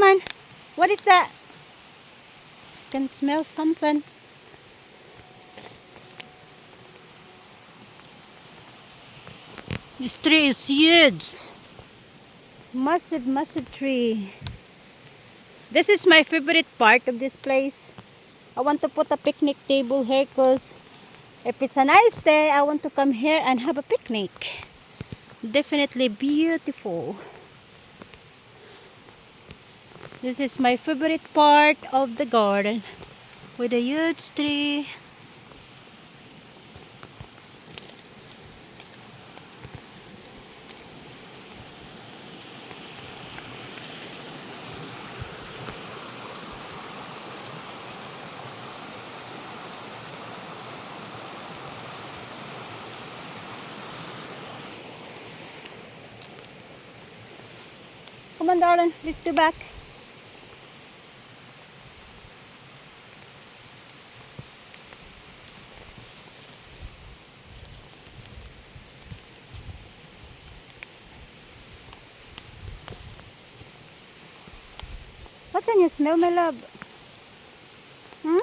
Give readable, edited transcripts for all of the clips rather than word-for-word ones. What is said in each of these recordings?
Come on. What is that? Can smell something. This tree is huge. Massive, massive tree. This is my favorite part of this place. I want to put a picnic table here because if it's a nice day, I want to come here and have a picnic. Definitely beautiful. This is my favorite part of the garden with a huge tree. Come on, darling, let's go back. What can you smell, my love? Hmm?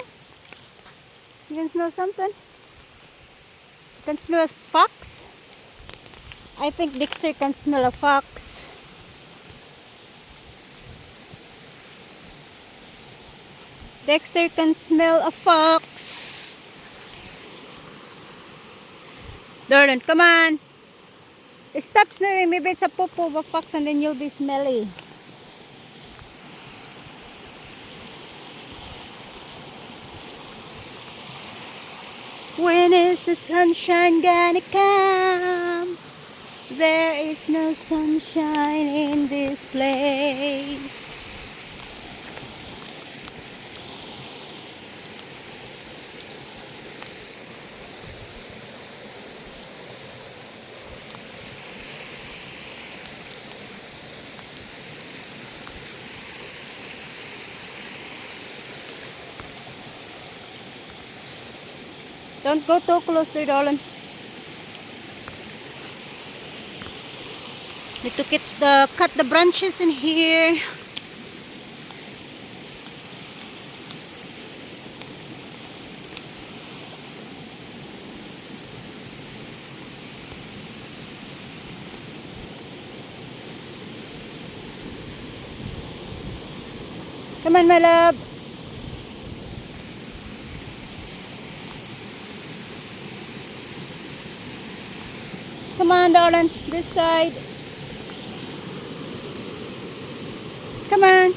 You can smell something? You can smell a fox? I think Dexter can smell a fox. Dexter can smell a fox. Darling, come on. Stop smelling. Maybe it's a poop of a fox and then you'll be smelly. When is the sunshine gonna come? There is no sunshine in this place. Don't go too close there, darling. Need to cut the branches in here. Come on, my love. Come on, darling. This side. Come on.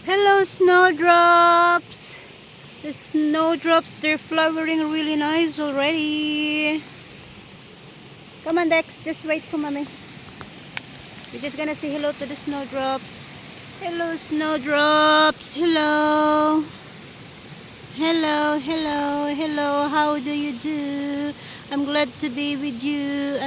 Hello, snowdrops. The snowdrops, they're flowering really nice already. Come on, Dex, just wait for mommy. We're just gonna say hello to the snowdrops. Hello, snowdrops. Hello. Hello, hello, hello. How do you do? I'm glad to be with you.